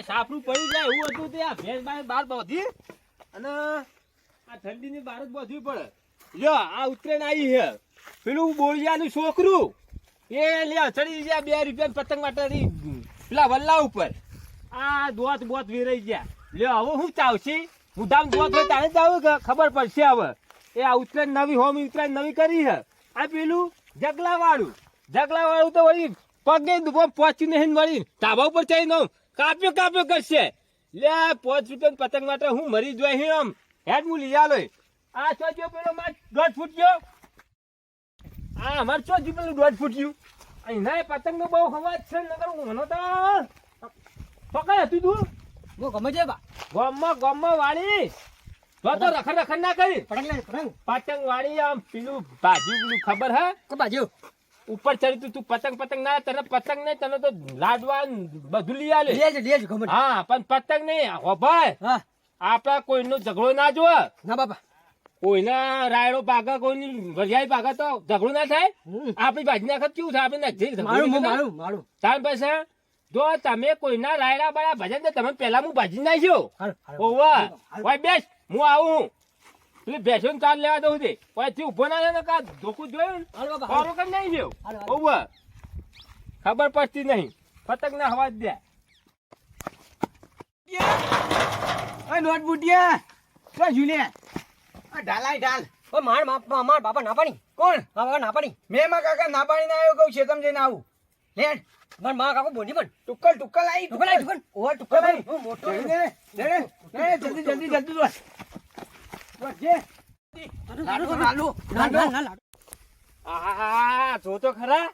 સાપરું પડી જાય એવું હતું તે આ ભેંસ બહાર બાંધી અને આ ઠંડીની બહાર જ બાંધવી પડે. લ્યો આ ઉત્તરાયણ આવી છે, પેલું બોળિયાનું છોકરું એ લ્યો ચડી ગયા 2 રૂપિયા પતંગ માટે પેલા વલ્લા ઉપર. આ દોત બોત વેરાઈ ગયા. લ્યો હવે હું ચાવશી મુદ્દામ દોત હોય તારે જ આવું કે ખબર પડશે. હવે એ આ ઉત્તરાયણ નવી હોમ ઉત્તરાયણ નવી કરી છે. આ પેલું જગલા વાળું તો વળી પગે પહોંચ્યું નહીં વળી ધાબા ઉપર ચડી દઉં કાપ્યો કરશે. લે 5 રૂપિયા પતંગ માટે હું મરી જોઈ આમ હેડ હું લઈ આલો. આ ચોજો પેલો માર 1.5 ફૂટ ગયો. આ અમાર ચોજો પેલું 1.5 ફૂટ ગયું. અહીંના પતંગ નો બહુ હવાજ છે. નકર મને તો પકડ હતી તું હું ગમે છે બા ગોમમાં વાળી તો રખડ ના કરી પતંગ વાળી આમ પેલું ભાજ્યું પેલું ખબર હે કે બાજુ ઉપર ચડી તું પતંગ ના તને પતંગ નહીં તને તો લાડવા બધું લઈ આલે. હા પણ પતંગ નહીં હો ભાઈ. આપડા કોઈનો ઝઘડો ના જોવે ના બાપા. કોઈના રાયડો પાકા કોઈની વરિયાળી પાકા તો ઝઘડો ના થાય. આપડી ભાજી નાખત કેવું થાય આપણે મારું તાર પૈસા જો તમે કોઈના રાયડા બાળા ભજન તો તમે પેલા હું ભાજી નાખ્યો. ઓવા બેસ હું આવું પેલી ભેંસો ને ચાર લેવા દઉં થી ઉભો ના થાય કા ધોકું જોયું નહીં ગયો. ઓવા ખબર પડતી નહીં પતંગ ના હવા દે. નોટ બુટિયા ઢાલ માર બાપા ના પાડી. કોણ બાપા ના પાડી? મેં માં કાકા ના પાડી ના આવ્યો કહું છે તમે જઈને આવું લેડ માર માં કાકો બોની પણ ટુક્કલ આવી ઓ ટુક્કલ આવી મોટો જલ્દી જો તો ખરા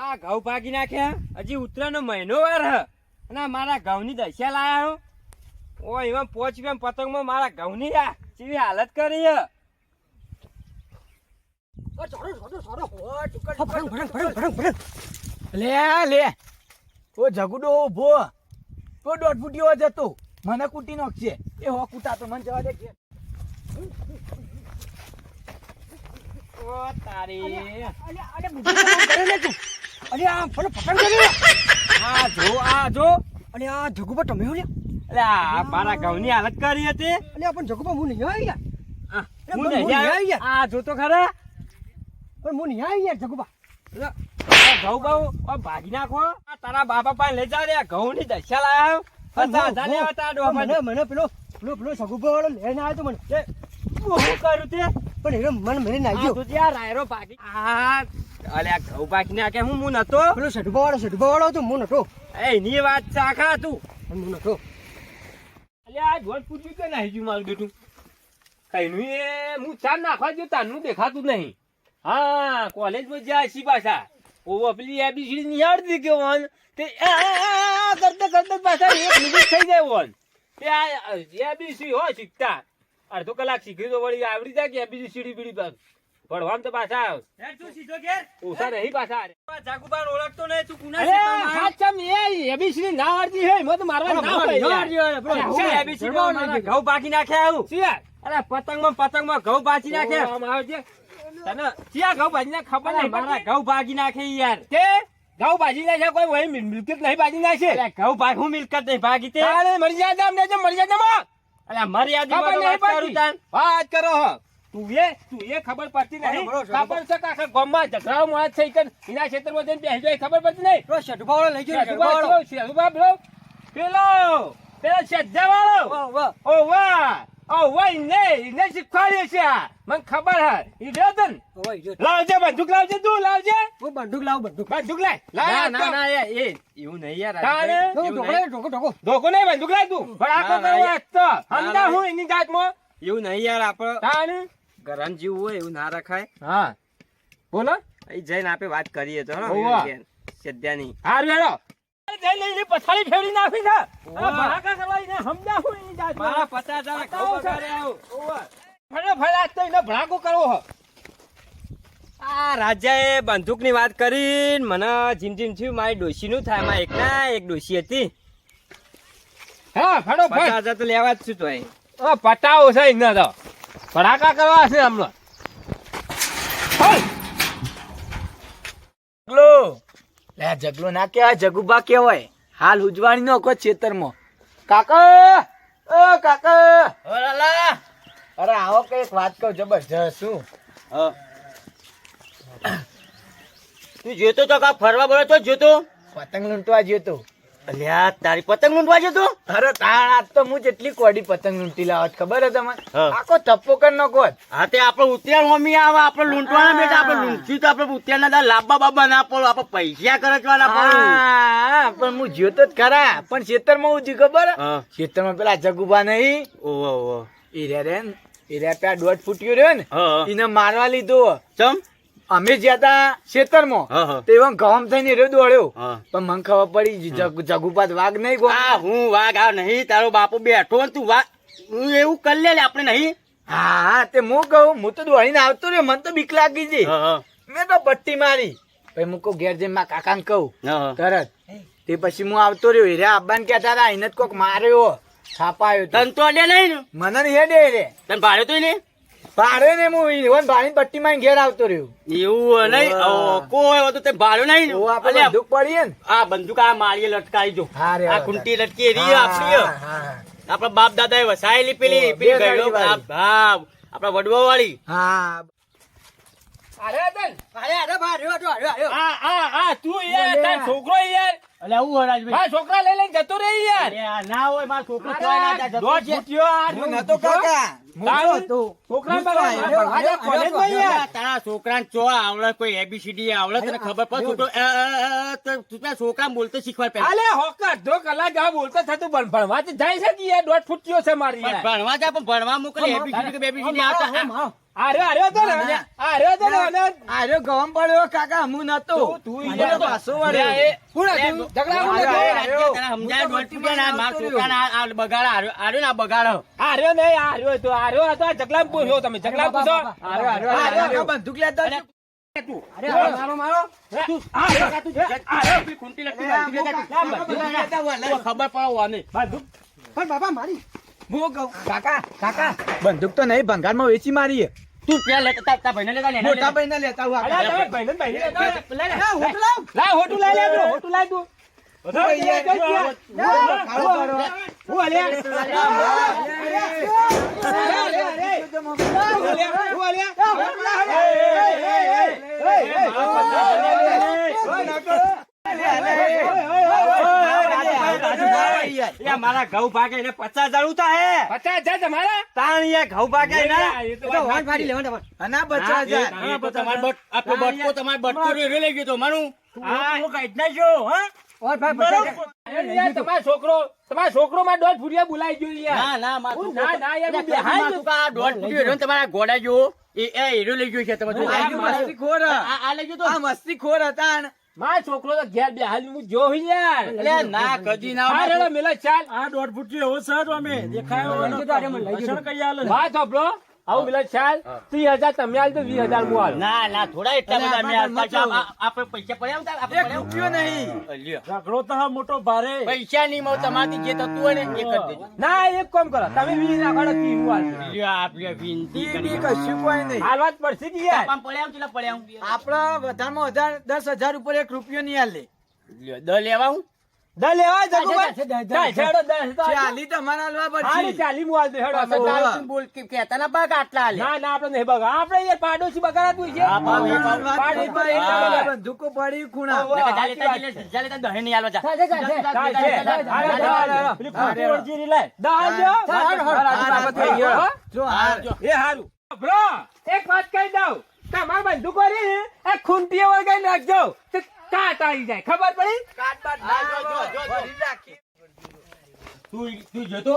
આ ઘઉં ભાગી નાખ્યા. હજી ઉતરાનો મહિનો વાર હ અને મારા ઘઉં ની દશા લાયા ઓ એમાં 5 રૂપિયા પતંગમાં મારા ઘઉં ની કેવી હાલત કરી હે. લે ઓ જગુડો ઉભો તો 1.5 ફૂટ્યો જતો મને કૂટી નાખશે. એ હો કૂટા તો મને જવા દે. ઓ તારી આ જો અને આ જગુબા તમે હો લ્યા મારા ઘઉં ની હાલત કરી હતી. એટલે પણ જગુબા હું નહીં આવી હું નહીં આવી. આ જો તો ખરા પણ હું નહીં આવી યાર જગુબા. ઘઉં બહુ ભાગી નાખો. તારા બાપા પાસે લઈ જાવ રે ઘઉં ની દશા લાયા. મને પેલો સગુબા વાળો લઈને આવ્યો તો મને શું કર્યું તે પણ મને મને નાખ્યો તું ત્યાં રાયરો ભાગી. અલ્યા ઘઉં ભાગી નાખે હું નતો. પેલો સઢુબા વાળો હતો હું નતો. એની વાત ચાખા તું હું નતો. અલ્યા આ જોત પૂછ્યું કે નહીં જ્યું મારું બેટું કઈનું એ હું ચાર નાખવા જો તારનું દેખાતું નહીં. હા કોલેજમાં જાય સી પાછા ઓ પેલી એબીસીડી નિહાળતી કે વન તે કરતા પાછા 1 મિનિટ થઈ જાય વન તે આ એબીસી હોય શીખતા અડધો કલાક શીખી તો વળી આવડી જાય કે એબીસીડી બીડી પર ભણવાનું તો પાછા ઓછા નહીં પાછા. જાગુબાન ઓળખતો નહીં તું કુના એબીસીડી ના આવડતી હોય મત મારવા ઘઉં બાકી નાખ્યા આવું. અરે પતંગમાં ઘઉં બાકી નાખ્યા. તને ક્યાં ઘઉં ભાજી ના ખબર નહીં. મારા ઘઉં ભાગી નાખે યાર. તે ઘઉં ભાજી નાખે કોઈ વહી મિલકત નહીં ભાજી નાખે. ઘઉં ભાગ હું મિલકત નહીં ભાગી તે મરી જાય અલ્યા મર્યાદા વાત કરો હો. તું એ ખબર પડતી નહીં. ખબર છે આખા ગામમાં ઝઘડાઓ મળે છે એના ક્ષેત્રમાં જઈને બેસી જાય ખબર પડતી નહીં. સઢુબા વાળો લઈ ગયો પેલા સજ્જા વાળો ઓ વાહ એને શીખવાડે છે. મને ખબર હે લાવજે બંદૂક લાવજે તું લાવજે. હું બંદૂક લાવ બંદૂક લાય. ના એવું નહીં યાર. ધોકો નહીં બંદૂક લાય તું. ભડાકો કરવો સમજા હું એની જાતમાં એવું નહીં યાર. આપડે ગરમ જીવ હોય એવું ના રખાય. હા બોલો જઈને આપે વાત કરીએ તો સદ્યાની હાર વેડો પથારી ફેરવી નાખી છે. ભડાકા કરવા સમજા હું એની જાત મારા 50 ભડાકો કરવો. આ રાજાએ બંદૂક ની વાત કરી મને જીમ થયું. મારી ડોશી નું થાય. મારી એક ડોશી હતી. હા ફડો 50,000 તો લેવા જ છું. તો પટાવો છે એને તો ભડાકા કરવા છે હમણાં. જગલો લે જગલો ના કહેવાય જગુબા કહેવાય હાલ ઉજવાણી નો કોઈ ખેતરમાં કાકા ઓ કાકા ઓલા અરે આવો કઈક વાત કહું જબરજસ્ત શું તું જોતો તો કા ફરવા બોલો તો જોતો પતંગ લૂંટવા જતો અલ્યા તારી પતંગ લૂંટવા જતો અરે તાણ આજ તો હું જેટલી કોડી પતંગ લૂંટી લાવત ખબર હે તમને હા. આખો ટપ્પો કર નો કોત હા તે આપણે ઉત્તરાયણ મમ્મી આવે આપણે લૂંટવાના બેટા આપણે લૂંટ્યું તો આપણે ઉત્તરાયણ લાંબા બાબા ના પડો આપણે પૈસા ખર્ચવાના પડો હા પણ હું જોતો જ ખરા પણ ખેતરમાં હું ખબર હે? હા. ખેતરમાં પેલા જગુબા નહીં ઓહો ઓહો ઈરે પેલા દોઢ ફૂટ્યો રહ્યો ને હા એને મારવા લીધો ચમ અમે જ્યાં તા ખેતરમાં હા હા તો એવા ગામ થઈને રહ્યો દોડ્યો હા પણ મને ખબર પડી જગુપાત વાઘ નહીં ગો આ હું વાઘ આ નહીં તારો બાપુ બેઠો ને તું વાઘ હું એવું કરી લે આપણે નહીં હા હા તે હું કહું હું તો દોડીને આવતો રહ્યો મને તો બીક લાગી છે હા હા મેં તો પટ્ટી મારી પછી હું કહું ઘેર જઈને મારા કાકાને કહું હા તરત તે પછી હું આવતો રહ્યો હીરે આબાને કહેતા હતા એને જ કોક માર્યો છાપાયો તો. તન તો અડે નહીં ને મને નહીં હેડે રે તને ભાડે તો નહીં ભાડે ને હું ઈવન ભાડીને પટ્ટી માં ઘેર આવતો રહ્યો એવું નહીં કોઈ હતું તે ભાડું નહીં ને ઓ આપણે અલ્યા, બંદૂક પડીએ ને આ બંદૂક આ માળીએ લટકાઈ જો હા રે, આ હા, ખૂંટી લટકી રહી આપણી હા, હા, આપણા બાપ દાદા એ વસાયેલી પેલી બે પેલી ગાડી ગયડો વાળી. હા આપણા વડવા વાળી હા તું યાર તાર છોકરો યાર અલે હું હરાજભાઈ મારા છોકરા લઈ લઈને જતો રહી યાર અરે આ ના હોય મારો છોકરો અરે, તોય ના જાય, જતો દોઢ છે. ફૂટ્યો આ હું નતો કાકા તારું મોટો હતો છોકરા હું તો બરાબર આવ્યો, ભણવા જાય આવ્યો, કોલેજમાં આવ્યો. યાર. તારા છોકરાને ચો આવડે કોઈ એબીસીડી આવડે તને ખબર પડે છોકરો તો તું પેલા છોકરાને બોલતો શીખવાડ પહેલા અલે હોકા અડધો કલાક આ બોલતો થતું ભણવા જ જાય છે કે યાર દોઢ ફૂટ્યો છે મારી પણ યાર ભણવા જા પણ ભણવા મોકલે એબીસીડી કે બેબીસીડી આવતા આર્યો તો ને આર્યો તો ને અને આર્યો ગવમ પડ્યો કાકા હું નતો તું મને યાર તો પાછો વળ્યો. લે, એ- કોણ લે, હતું? ઝઘડા કોણ અરે, હતું? રાજ્ય તને સમજાય દોઢ ફૂટ્યા ને આ મારા છોકરાને આ બગાડ આર્યો ને આ બગાડો આર્યો નહીં આર્યો તો આ જગલામ પૂછો તમે જગલામ પૂછો કાકા બંદૂક લેતા અરે, આવજો. અરે મારો મારો તું તું ખૂંટી લખી બંદૂક લેતા તું. ખબર પડવાની પણ બાબા મારી હું કહું બંદૂક તો નહીં ભંગારમાં વેચી મારી તું પેલા લેતા તારા ભાઈને લેતા લે મોટા ભાઈને લેતા આવું અલ્યા કાકા. તમે ભાઈને ભાઈને લેતા હોય. લે લે હા, હું તો લાવું. લાવ હોટું લાઈ લે તું, હોટું લાઈ તું હું અલ્યા યા મારા ઘઉં ભાગે એને 50,000 ઉતા હે 50,000 તમારા તાણ યા ઘઉં ભાગે ને એ તો વાત ફાડી આના 50,000. તમારો બટકો લઈ ગયો તો મારું આ કાઢ નાખ્યો હા તમારો છોકરો માં દોઢ ફૂટિયા બોલાઈ ગયો યાર ના ના હું ના ના યાર હું બેહાઈ ગયો. દોઢ ફૂટ્યો રહ્યો ને તમારા ઘોડા જો એ હીરો લઈ ગયો છે તમે જો. આ મસ્તીખોર હ. આ લઈ ગયો તો આ મસ્તીખોર હતા ને. મારો છોકરો તો ઘેર બેહાઈ હું જોઈ યાર અલ્યા ના કદી ના હા રેડો મેલો ચાલ આ દોઢ ફૂટી એવો સર અમે દેખાયો લક્ષણ કઈ આલે વાત સાંભળો આવું મેલો ચાલ 30,000 તમે આલ તો 20,000 હું આલ ના ના થોડા એટલા બધા મેં આલતા છે. આપણે પૈસા પડ્યા હતા આપણે એક પડ્યા રૂપિયો નહીં. અલ્યા. ઝઘડો તો હા મોટો ભારે પૈસા નહીં મળે તમારાથી જે થતું હોય ને એ કરી દેજો ના એક કામ કરો તમે 20 રાખો 30 હું આલ લ્યો, આપણે વિનંતી ઈ બી કરી કશું કોઈ નહીં. હાલવા જ પડશે કે યાર આમ પડ્યા કેટલા પડ્યા આપડા વધારમાં વધારે 10,000 ઉપર એક રૂપિયો નહીં આલે. લ્યો, દ લેવા હું દ લેવા જગુભાઈ છેડો 10 તો ચાલી તમારે આલવા હાલી પડશે. ચાલી હું આલ દે હેડો આપણે ઓહો. તારું બોલ કે કહેતા ના બા કે આટલા આલે ના ના આપણે નહીં બગા આપણે યાર પાડોશી બગાડાતું છે હા, પાડો. વાત નહીં પણ હા. એટલા બધા બંદૂકો પડી ખૂણા. ઓહો. જા લેતા જા લેતા દહે નહીં આલવા જા ચાલશે. પેલી ફૂટી વળગી લાય. દહાલ જો. થઈ ગયો. હો? જો હાર. એ હારું બ્રો એક વાત કહી દઉં તમાર બંદૂકો રે એ ખૂંટીએ વળગાઈ નાખજો તો કાટ આવી જાય ખબર પડી ભરી રાખી. તું જોતો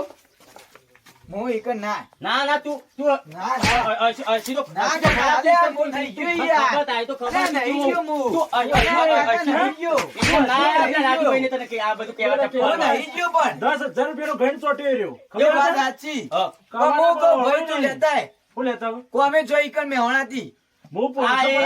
હું એક ના. ના ના તું ના, ના. સીધો ના, કાકા, અરે આ ભૂલ થઈ ગઈ યાર. ખબર થાય તો ખબર અરે નહીં ગયો હું. તું કાકા, નહીં ગયો. ના આપણે રાજુભાઈને તને કે આ બધું કહેવા હું નહીં ગયો પણ. 10,000 રૂપિયાનો ઘેન ચોટી રહ્યો એ વાત સાચી. હા. પણ હું કહું, ભાઈ તું લેતા આય. હું લેતા આવું? કો અમે જોઈ કર મેહોણાથી. હું હા, એ.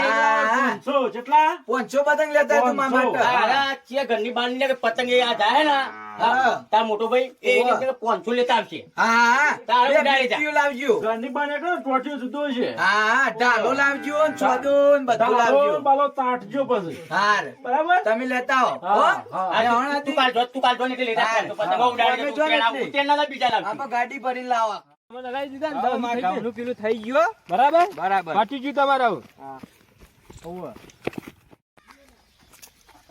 500 જેટલા 500 પતંગ લેતા તું મામા 500. માટે. તારા ચિયા ઘરની બહાર ને પતંગ એ આ જાય ને હા. તાર મોટો ભાઈ એ ઓવા. રીતે 500 લેતા આવશે હા તારે બે ઉડાડી જા. પીપીયું લાવજો. ઘરની બાને કરો ટોટિયો જુદો છે હા ઢાલો લાવજો ને છોદો ને બધું તારો લાવજો. બાલો તાટજો પછી હાર બરાબર તમે લેતા આવો હા, હો? હા. અને તું હમણાંથી કાલ જો ને એટલે લેતા આવશે. તો પતંગો ઉડાડી તમે દે. જો ને એટલે. ઉત્તરાયણના ના બીજા લાવશે. આપણે ગાડી ભરીને લાવો. મને લગાવી દીધા ને હા, દસ મારા થઈ ગયું. ઘઉંનું પેલું થઈ ગયું બરાબર બરાબર ફાટી ગયું તમારે હવે.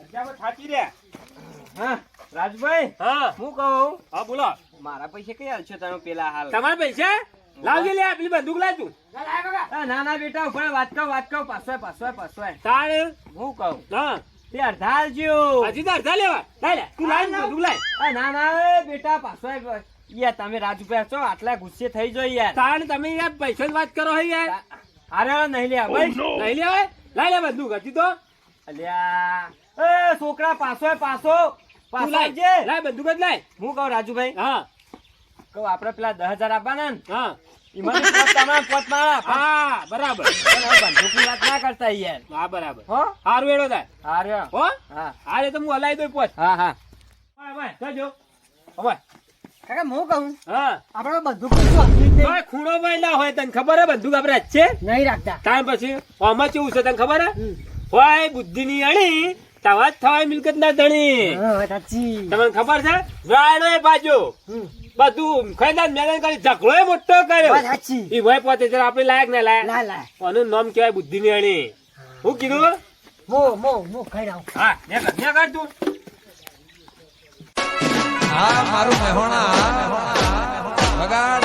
અત્યારે થાકી રહ્યા હા રાજભાઈ હા હું કહું હા બોલો મારા પૈસા કઈ હાલશો તમે પેલા હાલ તમારા પૈસા લાવજે લે પેલી બંદૂક લાવ તું ના ના બેટા ઉભા રહો, વાત કહું પાછો તારે હું કહું હા તે અડધા હાલજો હજી તો અડધા લેવા લાય લે તું લાવ ને બંદૂક લાય ના ના એ બેટા પાછો યાર તમે રાજુભાઈ છો આટલા ગુસ્સે થઈ જાય યાર તાણ તમે યાર પૈસાની વાત કરો હે યાર અરે નહીં લે ભાઈ નહીં લેવાય લાય લે બંદૂક હજી તો અલ્યા એ છોકરા પાછો તું પાછો લાય આવજે. લાય બંદૂક જ લાય હું કહું રાજુભાઈ હા કહું આપડે પેલા 10,000 આપવાના ને હા એમાં પોત મારા હા બરાબર બંદૂકની વાત ના કરતા યાર હા બરાબર હો હારું એડો થાય અરે હો હા હારે તો હું હલાઈ દઉં પોચ હા હા ભાઈ જજો હવે કાકા હું કહું હા આપડે બંદૂક નહીં ભાઈ ખૂણો ભાઈ ના હોય તને ખબર હે બંદૂક આપણે જ છે રાખતા ટાઈમ પછી આમાં કેવું છે તને ખબર હે હોય બુદ્ધિ ની અણી તવા જ થવાય મિલકત ના ધણી તમને ખબર છે રાયડો એ બાજો બધું ખરીદાર મેદાન કરી ઝઘડો એ મોટો કર્યો એ ભાઈ પોતે જરા આપણે લાયક ના લાયક આનું નામ કહેવાય બુદ્ધિ ની અણી હું કીધું હા ને કર તું હા મારું મહેણા વગાડ